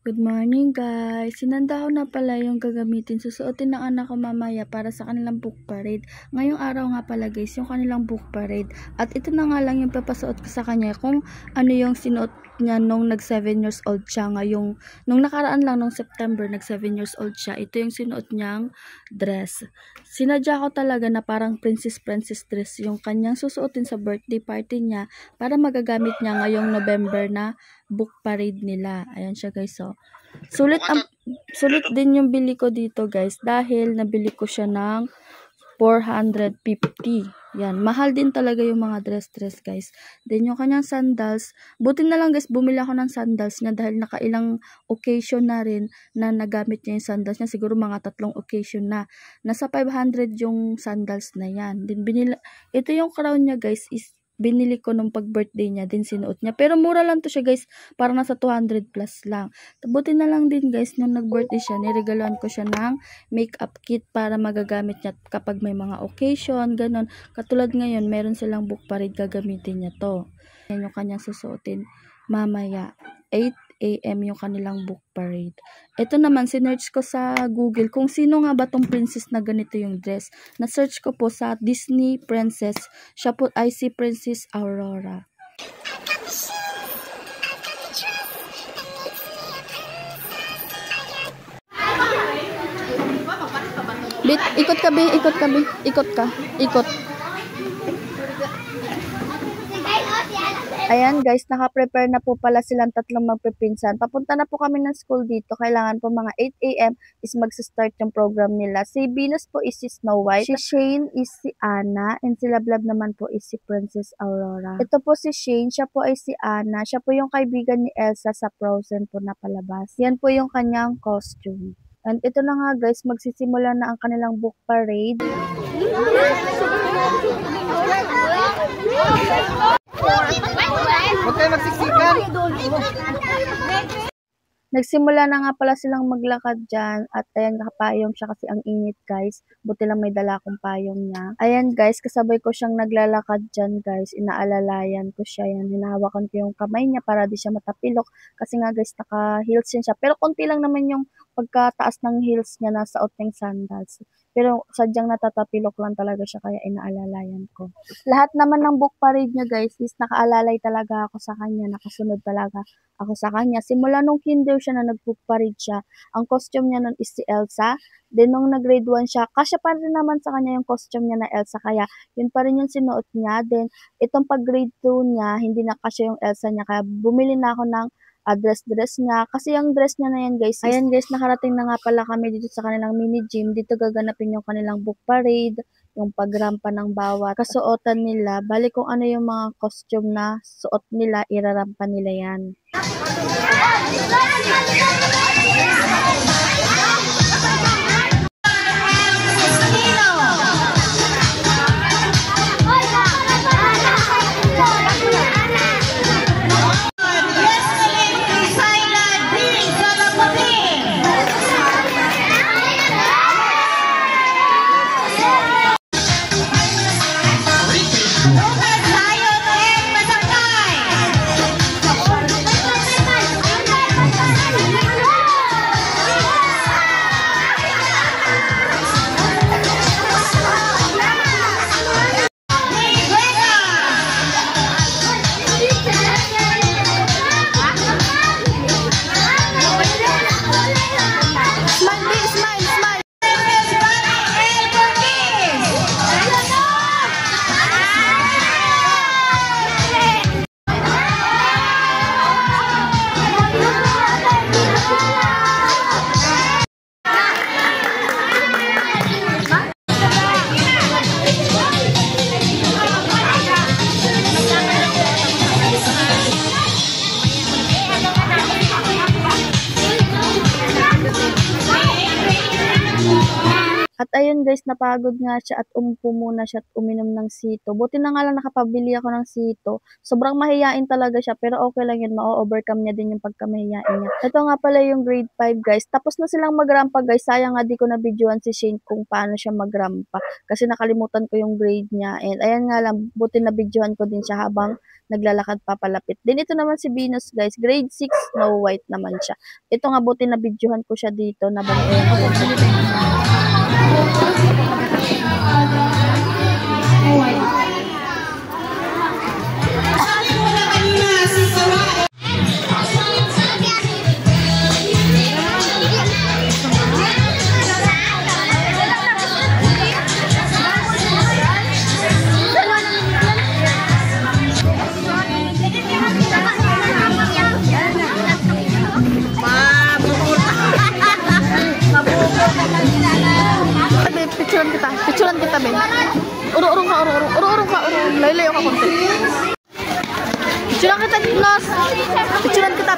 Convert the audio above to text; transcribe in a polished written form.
Good morning guys! Sinanda ko na pala yung gagamitin. Susuotin ng anak ko mamaya para sa kanilang book parade. Ngayong araw nga pala guys, yung kanilang book parade. At ito na nga lang yung papasuot ko sa kanya kung ano yung sinuot niya nung nag 7 years old siya. Nung nakaraan lang nung September, nag 7 years old siya. Ito yung sinuot niyang dress. Sinadya ko talaga na parang princess dress yung kanyang susuotin sa birthday party niya para magagamit niya ngayong November na book parade nila. Ayan siya guys. So, sulit din yung bili ko dito guys dahil nabili ko siya ng 450. Yan, mahal din talaga yung mga dress guys. Then yung kanyang sandals, buti na lang guys bumili ako ng sandals niya dahil nakailang occasion na rin na nagamit niya yung sandals niya, siguro mga 3 occasion na. Nasa 500 yung sandals na yan. Then ito yung crown niya guys is binili ko nung pag-birthday niya, din sinuot niya. Pero mura lang to siya guys, parang nasa 200 plus lang. Buti na lang din guys, nung nag-birthday siya, niregaluhan ko siya ng makeup kit para magagamit niya kapag may mga occasion, ganun. Katulad ngayon, meron silang book parade, gagamitin niya to. Yan yung kanyang susuotin mamaya. 8 AM yung kanilang book parade. Ito naman, sinearch ko sa Google kung sino nga ba tong princess na ganito yung dress. Na-search ko po sa Disney princess. Siya po ay si Princess Aurora. Ikot ka, ikot. Ayan guys, naka-prepare na po pala silang tatlong magpipinsan. Papunta na po kami ng school dito. Kailangan po mga 8 AM is magsa-start yung program nila. Si Venus po is si Snow White. Si Shane is si Anna. And si Lablab naman po is si Princess Aurora. Ito po si Shane. Siya po ay si Anna. Siya po yung kaibigan ni Elsa sa Frozen po na palabas. Yan po yung kanyang costume. And ito na nga guys, magsisimula na ang kanilang book parade. Huwag kayo magsiksikan. Nagsimula na nga pala silang maglakad dyan at ayan, nakapayong siya kasi ang init guys. Buti lang may dala akong payong niya. Ayan guys, kasabay ko siyang naglalakad dyan guys. Inaalalayan ko siya yan. Hinahawakan ko yung kamay niya para di siya matapilok. Kasi nga guys, naka-heels yan siya. Pero konti lang naman yung pagkataas ng heels niya na sa oteng sandals. Pero sadyang natatapilok lang talaga siya kaya inaalalayan ko. Lahat naman ng book parade niya guys is nakaalalay talaga ako sa kanya. Nakasunod talaga ako sa kanya. Simula nung kinder siya na nag-book parade siya, ang costume niya nun is si Elsa. Then nung nag-grade 1 siya, kasya pa rin naman sa kanya yung costume niya na Elsa. Kaya yun pa rin yung sinuot niya. Then itong pag-grade 2 niya, hindi na kasya yung Elsa niya. Kaya bumili na ako ng dress niya. Kasi yung dress niya na yan guys. Ayan guys, nakarating na nga pala kami dito sa kanilang mini gym. Dito gaganapin yung kanilang book parade, yung pagrampa ng bawat kasuotan nila. Bali kung ano yung mga costume na suot nila, irarampa nila yan. ayun guys, napagod nga siya at umupo muna siya at uminom ng sito. Buti na nga lang nakapabili ako ng sito. Sobrang mahiyain talaga siya pero okay lang yun, ma-overcome niya din yung pagkamahiyain niya. Ito nga pala yung grade 5 guys. Tapos na silang magrampa guys. Sayang nga di ko na-videoan si Shane kung paano siya magrampa. Kasi nakalimutan ko yung grade niya. And ayan nga lang, buti na-videoan ko din siya habang naglalakad papalapit. Din ito naman si Venus guys. Grade 6, Snow White naman siya. Ito nga buti na-videoan ko siya dito na picturean kita, Ben. Urong ka. Layo-layo ka konti. Picturean kita, Nos. Picturean kita,